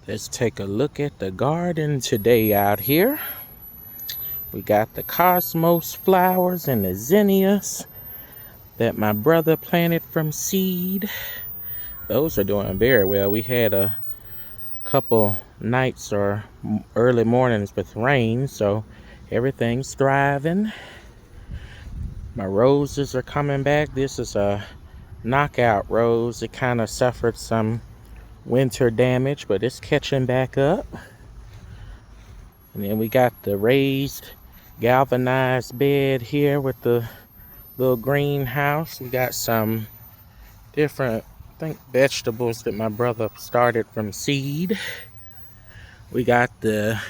Let's take a look at the garden today out here. We got the cosmos flowers and the zinnias that my brother planted from seed. Those are doing very well. We had a couple nights or early mornings with rain, so everything's thriving. My roses are coming back. This is a knockout rose. It kind of suffered some winter damage, but it's catching back up. And then we got the raised galvanized bed here with the little greenhouse. We got some different, I think, vegetables that my brother started from seed. We got the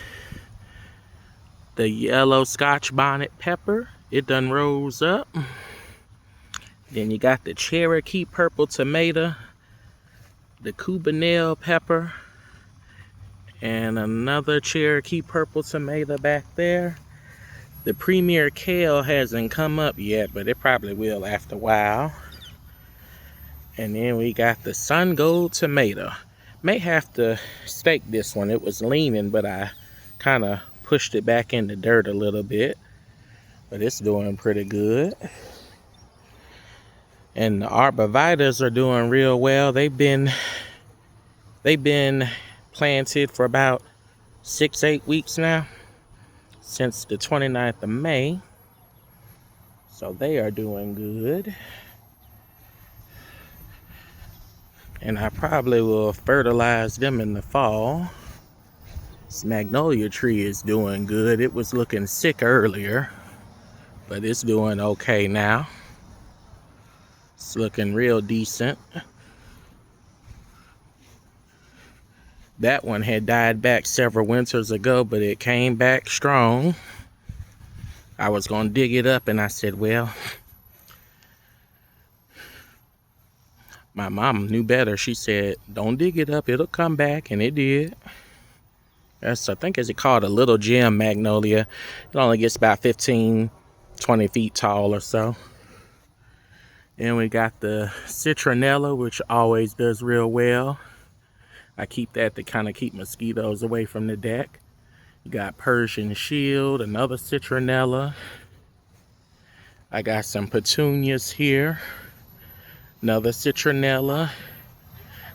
yellow Scotch bonnet pepper. It done rose up. Then you got the Cherokee purple tomato, the Cubanelle pepper, and another Cherokee purple tomato back there. The Premier kale hasn't come up yet, but it probably will after a while. And then we got the Sun Gold tomato. May have to stake this one. It was leaning, but I kind of pushed it back in the dirt a little bit. But it's doing pretty good. And the arborvitaes are doing real well. They've been planted for about 6-8 weeks now, since the 29th of May. So they are doing good. And I probably will fertilize them in the fall. This magnolia tree is doing good. It was looking sick earlier, but it's doing okay now. It's looking real decent. That one had died back several winters ago, but it came back strong. I was going to dig it up, and I said, well, my mom knew better. She said, don't dig it up. It'll come back, and it did. I think it's called a little gem magnolia. It only gets about 15, 20 feet tall or so. Then we got the citronella, which always does real well. I keep that to kind of keep mosquitoes away from the deck. You got Persian shield, another citronella. I got some petunias here, another citronella.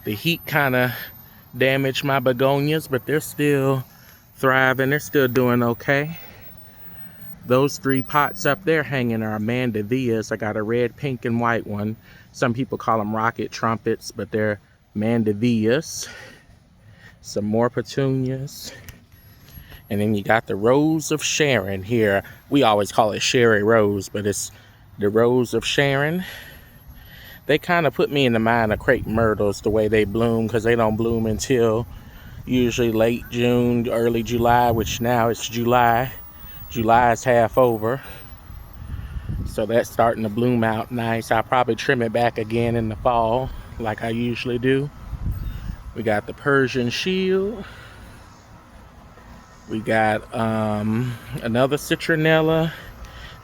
The heat kind of damaged my begonias, but they're still thriving. They're still doing okay. Those 3 pots up there hanging are mandavillas. I got a red, pink, and white one. Some people call them rocket trumpets, but they're mandavillas. Some more petunias. And then you got the Rose of Sharon here. We always call it Sherry Rose, but it's the Rose of Sharon. They kind of put me in the mind of crepe myrtles, the way they bloom, because they don't bloom until usually late June, early July, which now it's July. July is half over. So that's starting to bloom out nice. I'll probably trim it back again in the fall, like I usually do. We got the Persian shield. We got another citronella.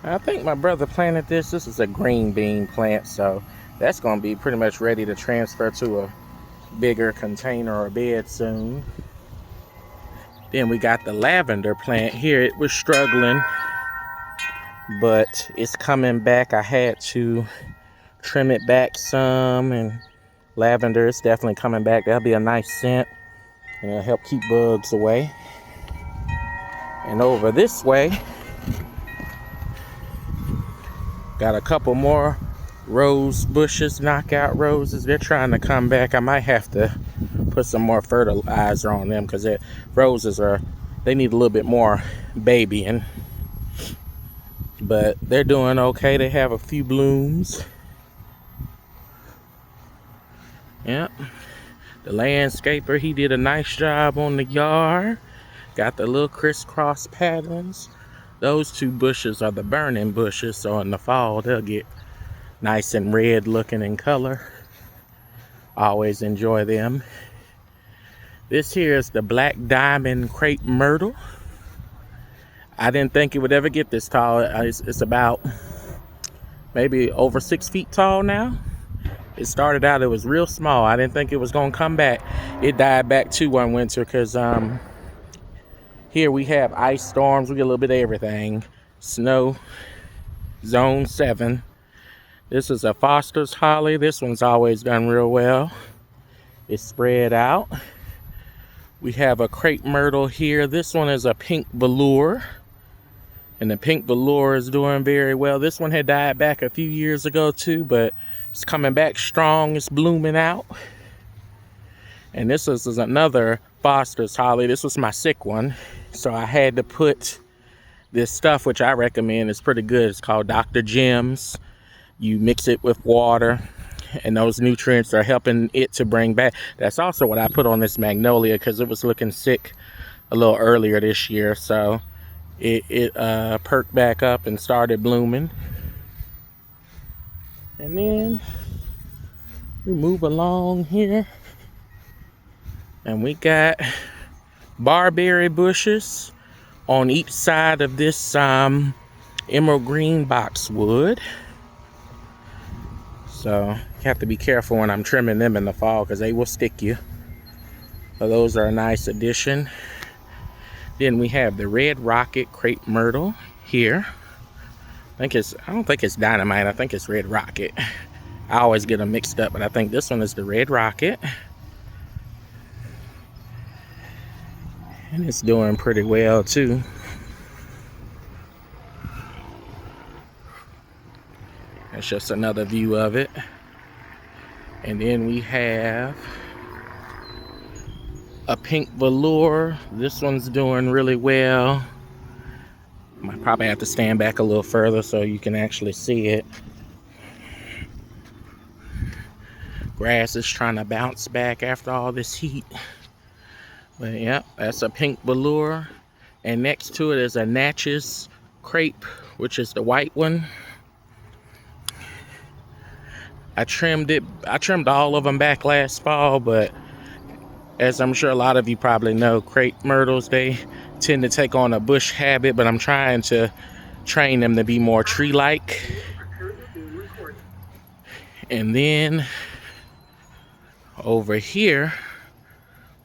I think my brother planted this. This is a green bean plant, so that's going to be pretty much ready to transfer to a bigger container or bed soon. Then we got the lavender plant here. It was struggling, but it's coming back. I had to trim it back some, and lavender is definitely coming back. That'll be a nice scent, and it'll help keep bugs away. And over this way, got a couple more rose bushes, knockout roses. They're trying to come back. I might have to put some more fertilizer on them, because roses they need a little bit more babying. But they're doing okay. They have a few blooms. Yep. The landscaper, he did a nice job on the yard. Got the little crisscross patterns. Those 2 bushes are the burning bushes, so in the fall they'll get nice and red looking in color. Always enjoy them. This here is the black diamond crepe myrtle. I didn't think it would ever get this tall. It's about maybe over 6 feet tall now. It started out, it was real small. I didn't think it was gonna come back. It died back too one winter because here we have ice storms. We get a little bit of everything. Snow, zone 7. This is a Foster's holly. This one's always done real well. It's spread out. We have a crepe myrtle here. This one is a pink velour. And the pink velour is doing very well. This one had died back a few years ago too, but it's coming back strong. It's blooming out. And this is another Foster's holly. This was my sick one. So I had to put this stuff, which I recommend is pretty good. It's called Dr. Gems. You mix it with water, and those nutrients are helping it to bring back. That's also what I put on this magnolia because it was looking sick a little earlier this year. So it perked back up and started blooming. And then we move along here, and we got barberry bushes on each side of this emerald green boxwood. So you have to be careful when I'm trimming them in the fall because they will stick you. So those are a nice addition. Then we have the red rocket crepe myrtle here. I don't think it's dynamite. I think it's red rocket. I always get them mixed up, but I think this one is the red rocket. And it's doing pretty well too. That's just another view of it. And then we have a pink velour. This one's doing really well. Might probably have to stand back a little further so you can actually see it. Grass is trying to bounce back after all this heat. But yeah, that's a pink velour. And next to it is a Natchez crepe, which is the white one. I trimmed all of them back last fall, but as I'm sure a lot of you probably know, crepe myrtles, they tend to take on a bush habit, but I'm trying to train them to be more tree-like. And then over here,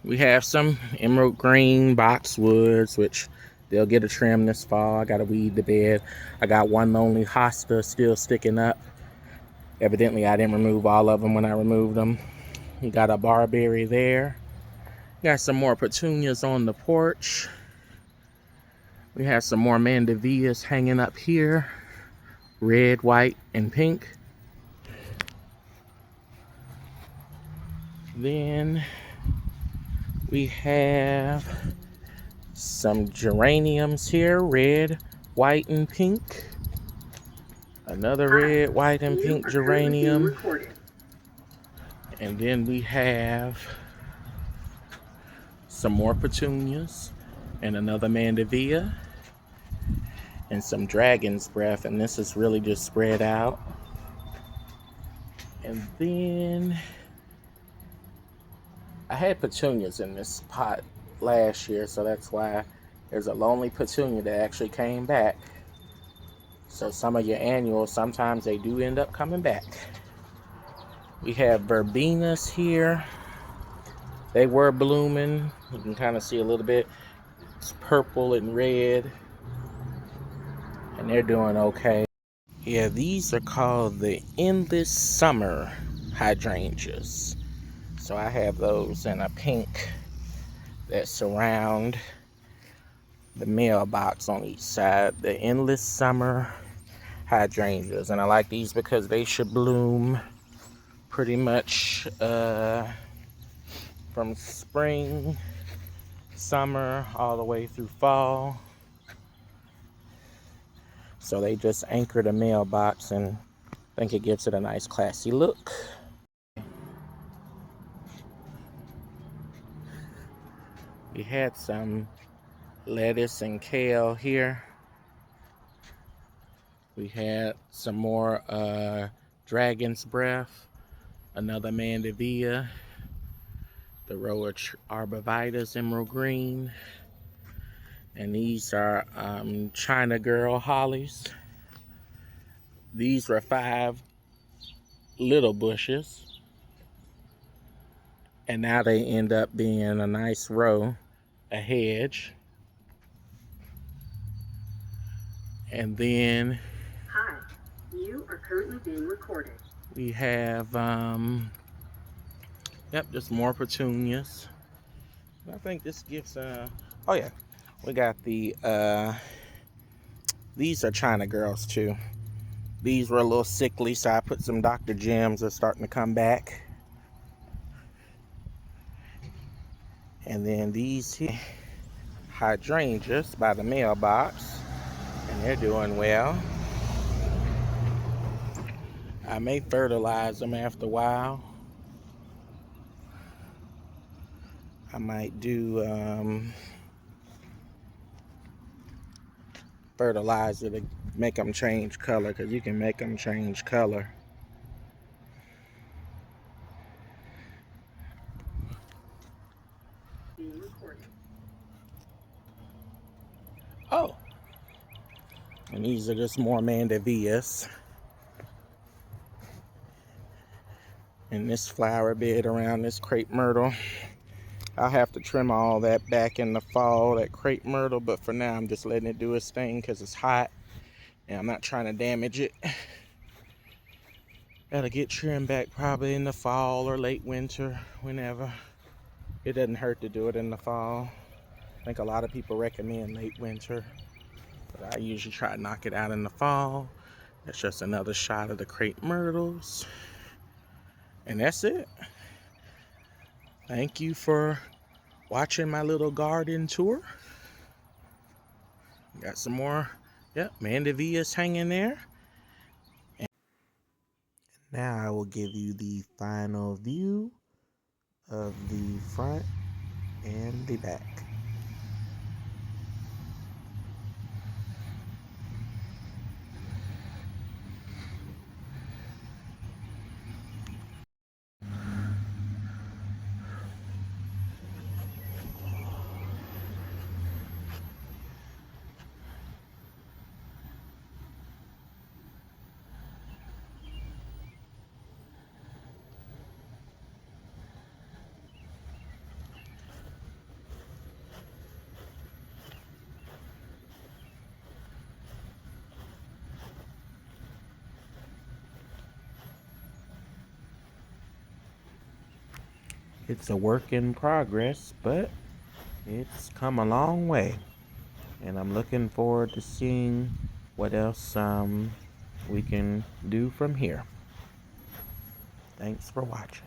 we have some emerald green boxwoods, which they'll get a trim this fall. I gotta weed the bed. I got one lonely hosta still sticking up. Evidently, I didn't remove all of them when I removed them. You got a barberry there. Got some more petunias on the porch. We have some more mandevillas hanging up here. Red, white, and pink. Then we have some geraniums here. Red, white, and pink. Another red, white, and pink geranium. And then we have some more petunias and another mandevilla and some dragon's breath. And this is really just spread out. And then I had petunias in this pot last year, so that's why there's a lonely petunia that actually came back. So some of your annuals, sometimes they do end up coming back. We have verbenas here. They were blooming. You can kind of see a little bit. It's purple and red. And they're doing okay. Yeah, these are called the Endless Summer hydrangeas. So I have those in a pink that surround the mailbox on each side. The Endless Summer hydrangeas. And I like these because they should bloom pretty much from spring, summer, all the way through fall. So they just anchor the mailbox, and I think it gives it a nice classy look. We had some lettuce and kale here. We had some more dragon's breath, another mandevilla, the Roa arbovitas emerald green, and these are China girl hollies. These were $5 little bushes. And now they end up being a nice row, a hedge. And then Hi, you are currently being recorded. We have, yep, just more petunias. I think this gives, oh yeah, we got these are China girls too. These were a little sickly, so I put some Dr. Gems. They're starting to come back. And then these here, hydrangeas by the mailbox, and they're doing well. I may fertilize them after a while. I might do fertilizer to make them change color, because you can make them change color. Being recorded. Oh, and these are just more mandevillas. And this flower bed around this crepe myrtle, I'll have to trim all that back in the fall, that crepe myrtle, but for now I'm just letting it do its thing because it's hot and I'm not trying to damage it. That'll get trimmed back probably in the fall or late winter, whenever. It doesn't hurt to do it in the fall. I think a lot of people recommend late winter, but I usually try to knock it out in the fall. That's just another shot of the crepe myrtles. And that's it. Thank you for watching my little garden tour. Got some more, yep, mandevillas hanging there. And now I will give you the final view of the front and the back. It's a work in progress, but it's come a long way. And I'm looking forward to seeing what else we can do from here. Thanks for watching.